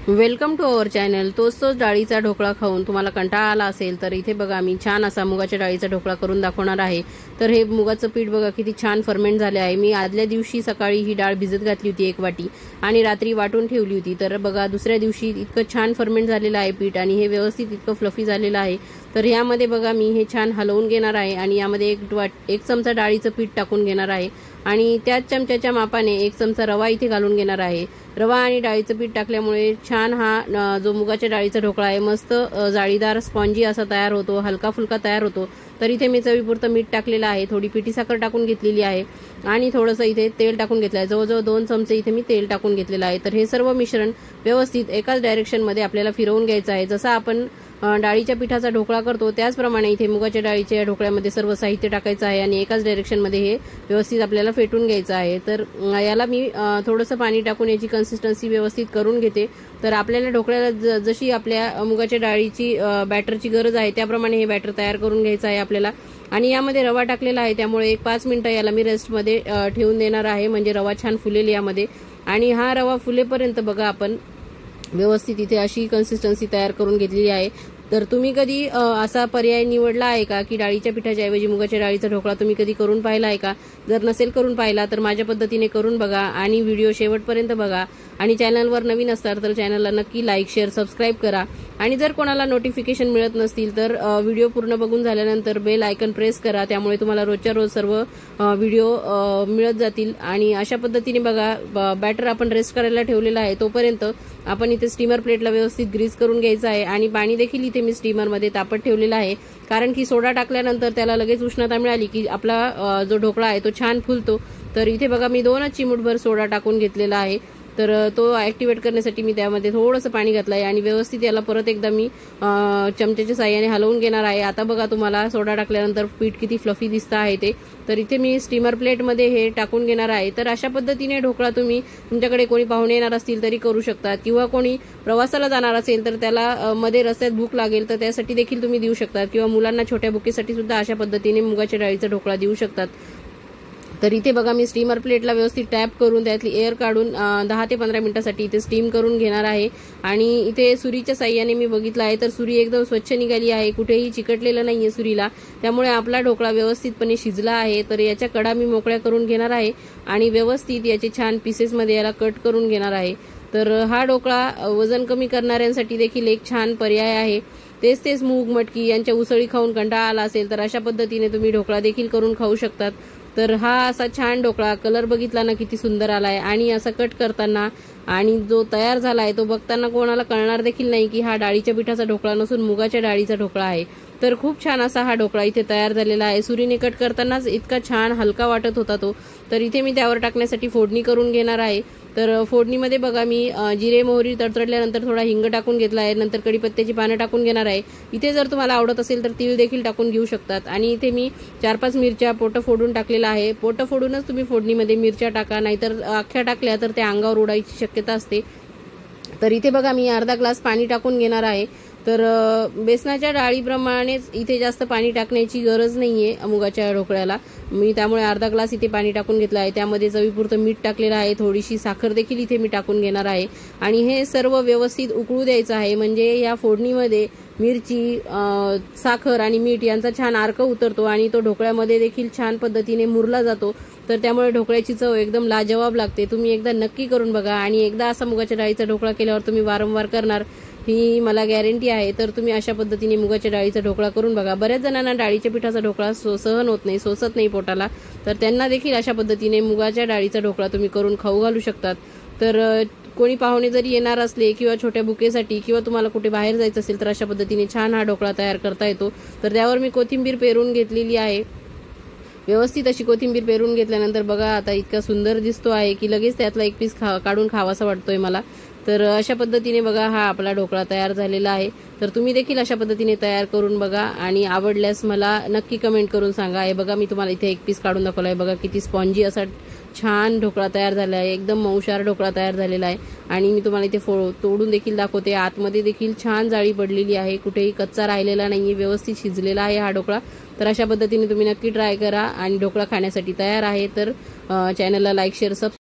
Welcome to our channel. तोच डाळीचा ढोकळा खाऊन तुम्हाला कंटाळा आला असेल तर इथे बघा मी छान असा मुगाच्या डाळीचा ढोकळा करून दाखवणार आहे। तर हे मुगाचं पीठ बघा किती छान फर्मेंट झाले आहे। मी आदल्या दिवशी सकाळी ही डाळ भिजत घातली होती 1 वाटी आणि रात्री वाटून ठेवली होती। तर बघा दुसऱ्या दिवशी इतकं छान फर्मेंट झालेलं आहे पीठ आणि हे व्यवस्थित इतकं फ्लफी झालेलं आहे। तर यामध्ये बघा मी हे छान हलवून घेणार आहे आणि यामध्ये 1 चमचा डाळीचं पीठ टाकून घेणार आहे आणि त्याच चमच्याच्या मापाने 1 चमचा रवा इथे घालून घेणार आहे। रवा आणि डाळीचं पीठ टाकल्यामुळे छान हा जो मुगाच्या डाळीचा ढोकळा आहे मस्त जाळीदार स्पॉन्जी असा तयार होतो, हलका फुलका तयार होतो। तर इथे मी चवीपुरतं मीठ टाकलेलं आहे, थोडी पिठी साखर टाकून घेतलेली आहे आणि थोडंसं इथे तेल टाकून घेतलं आहे। जवळजवळ 2 चमचे इथे मी तेल टाकून घेतलेलं आहे। तर हे सर्व मिश्रण व्यवस्थित एकाच डायरेक्शनमध्ये आपल्याला फिरवून घ्यायचं आहे। जसं आपण डाळीच्या पिठाचा ढोकळा करतो त्याचप्रमाणे इथे मुगाच्या डाळीच्या ढोकळ्यामध्ये सर्व साहित्य टाकायचं आहे आणि एकाच डायरेक्शनमध्ये हे व्यवस्थित आपल्याला फेटून घ्यायचं आहे। तर याला मी थोडंसं पाणी टाकून याची कन्सिस्टन्सी व्यवस्थित करून घेते। तर आपल्याला ढोकळ्याला जशी आपल्या मुगाच्या डाळीची बॅटरची गरज आहे त्याप्रमाणे हे बॅटर तयार करून घ्यायचं आहे आपल्याला। आणि यामध्ये रवा टाकलेला आहे त्यामुळे 5 मिनिटं याला मी रेस्टमध्ये ठेवून देणार आहे, म्हणजे रवा छान फुलेल यामध्ये। आणि हा रवा फुलेपर्यंत बघा आपण व्यवस्थित इथे अशी कन्सिस्टन्सी तयार करून घेतलेली आहे। तर तुम्ही कधी असा पर्याय निवडला आहे का की डाळीच्या पिठाच्या ऐवजी मुगाच्या डाळीचा ढोकळा तुम्ही कधी करून पाहिला आहे का? जर नसेल करून पाहिला तर माझ्या पद्धतीने करून बघा आणि व्हिडिओ शेवटपर्यंत बघा आणि चॅनलवर नवीन असतात तर चॅनलला नक्की लाईक शेअर सबस्क्राईब करा। आणि जर कोणाला नोटिफिकेशन मिळत नसतील तर व्हिडिओ पूर्ण बघून झाल्यानंतर बेल आयकन प्रेस करा, त्यामुळे तुम्हाला रोजच्या रोज सर्व व्हिडिओ मिळत जातील। आणि अशा पद्धतीने बघा बॅटर आपण रेस्ट करायला ठेवलेला आहे, तोपर्यंत आपण इथे स्टीमर प्लेटला व्यवस्थित ग्रीस करून घ्यायचं आहे आणि पाणी देखील इथे मी स्टीमरमध्ये तापत ठेवलेला आहे, कारण की सोडा टाकल्यानंतर त्याला लगेच उष्णता मिळाली की आपला जो ढोकळा आहे तो छान फुलतो। तर इथे बघा मी 2 चिमूटभर सोडा टाकून घेतलेला आहे। तर तो ऍक्टिवेट करण्यासाठी मी त्यामध्ये थोडंसं पाणी घातलं आहे आणि व्यवस्थित याला परत एकदा मी चमच्याच्या साहाय्याने हलवून घेणार आहे। आता बघा तुम्हाला सोडा टाकल्यानंतर पीठ किती फ्लफी दिसतं आहे ते। तर इथे मी स्टीमर प्लेटमध्ये हे टाकून घेणार आहे। तर अशा पद्धतीने ढोकळा तुम्ही तुमच्याकडे कोणी पाहुणे येणार असतील तरी करू शकता किंवा कोणी प्रवासाला जाणार असेल तर त्याला मध्ये रस्त्यात भूक लागेल तर त्यासाठी देखील तुम्ही देऊ शकता किंवा मुलांना छोट्या भुकेसाठी सुद्धा अशा पद्धतीने मुगाच्या डाळीचा ढोकळा देऊ शकतात। तर इथे बघा मी स्टीमर प्लेटला व्यवस्थित टॅप करून त्यातली एअर काढून 10 ते 15 मिनिटांसाठी इथे स्टीम करून घेणार आहे। आणि इथे सुरीच्या साह्याने मी बघितलं आहे तर सुरी एकदम स्वच्छ निघाली आहे, कुठेही चिकटलेलं नाहीये सुरीला, त्यामुळे आपला ढोकळा व्यवस्थितपणे शिजला आहे। तर याच्या कडा मी मोकळ्या करून घेणार आहे आणि व्यवस्थित याचे छान पीसेसमध्ये याला कट करून घेणार आहे। तर हा ढोकळा वजन कमी करणाऱ्यांसाठी देखील एक छान पर्याय आहे। तेच मूग मटकी यांच्या उसळी खाऊन कंटाळा आला असेल तर अशा पद्धतीने तुम्ही ढोकळा देखील करून खाऊ शकतात। तर हा असा छान ढोकळा, कलर बघितला ना किती सुंदर आलाय आणि असा कट करताना आणि जो तयार झालाय तो बघताना कोणाला कळणार देखील नाही की हा डाळीच्या पिठाचा ढोकळा नसून मुगाच्या डाळीचा ढोकळा आहे। तर खूप छान असा हा ढोकळा इथे तयार झालेला आहे। सुरीने कट करतानाच इतका छान हलका वाटत होता तो। तर इथे मी त्यावर टाकण्यासाठी फोडणी करून घेणार आहे। तर फोडणीमध्ये बघा मी जिरे मोहरी तडतडल्यानंतर थोडा हिंग टाकून घेतला आहे, नंतर कढीपत्त्याची पानं टाकून घेणार आहे। इथे जर तुम्हाला आवडत असेल तर तीळ देखील टाकून घेऊ शकतात। आणि इथे मी 4-5 मिरच्या पोटं फोडून टाकलेला आहे। पोटं फोडूनच तुम्ही फोडणीमध्ये मिरच्या टाका, नाहीतर अख्ख्या टाकल्या तर त्या अंगावर उडायची शक्यता असते। तर इथे बघा मी अर्धा ग्लास पाणी टाकून घेणार आहे। तर बेसनाच्या डाळीप्रमाणेच इथे जास्त पाणी टाकण्याची गरज नाहीये मुगाच्या ढोकळ्याला, मी त्यामुळे अर्धा ग्लास इथे पाणी टाकून घेतलं आहे। त्यामध्ये चवीपुरतं मीठ टाकलेलं आहे, थोडीशी साखर देखील इथे मी टाकून घेणार आहे आणि हे सर्व व्यवस्थित उकळू द्यायचं आहे, म्हणजे या फोडणीमध्ये मिरची, साखर आणि मीठ यांचा छान अर्क उतरतो आणि तो ढोकळ्यामध्ये देखील छान पद्धतीने मुरला जातो। तर त्यामुळे ढोकळ्याची चव एकदम लाजवाब लागते। तुम्ही एकदा नक्की करून बघा आणि एकदा असा मुगाच्या डाळीचा ढोकळा केल्यावर तुम्ही वारंवार करणार ही मला गॅरंटी आहे। तर तुम्ही अशा पद्धतीने मुगाच्या डाळीचा ढोकळा करून बघा। बऱ्याच जणांना डाळीच्या पिठाचा ढोकळा सहन होत नाही, सोसत नाही पोटाला, तर त्यांना देखील अशा पद्धतीने मुगाच्या डाळीचा ढोकळा तुम्ही करून खाऊ घालू शकतात। तर कोणी पाहुणे जरी येणार असले किंवा छोट्या बुकेसाठी किंवा तुम्हाला कुठे बाहेर जायचं असेल तर अशा पद्धतीने छान हा ढोकळा तयार करता येतो। तर त्यावर मी कोथिंबीर पेरून घेतलेली आहे। व्यवस्थित अशी कोथिंबीर पेरून घेतल्यानंतर बघा आता इतका सुंदर दिसतो आहे की लगेच त्यातला एक पीस काढून खावासा वाटतोय मला। तर अशा पद्धतीने बघा हा आपला ढोकळा तयार झालेला आहे। तर तुम्ही देखील अशा पद्धतीने तयार करून बघा आणि आवडल्यास मला नक्की कमेंट करून सांगा। हे बघा मी तुम्हाला इथे एक पीस काढून दाखवला आहे, बघा किती स्पॉन्जी असा छान ढोकळा तयार झाला आहे, एकदम मऊशार ढोकळा तयार झालेला आहे। आणि मी तुम्हाला इथे तोडून देखील दाखवते, आतमध्ये देखील छान जाळी पडलेली आहे, कुठेही कच्चा राहिलेला नाहीये, व्यवस्थित शिजलेला आहे हा ढोकळा। तर अशा पद्धतीने तुम्ही नक्की ट्राय करा आणि ढोकळा खाण्यासाठी तयार आहे। तर चॅनलला लाईक शेअर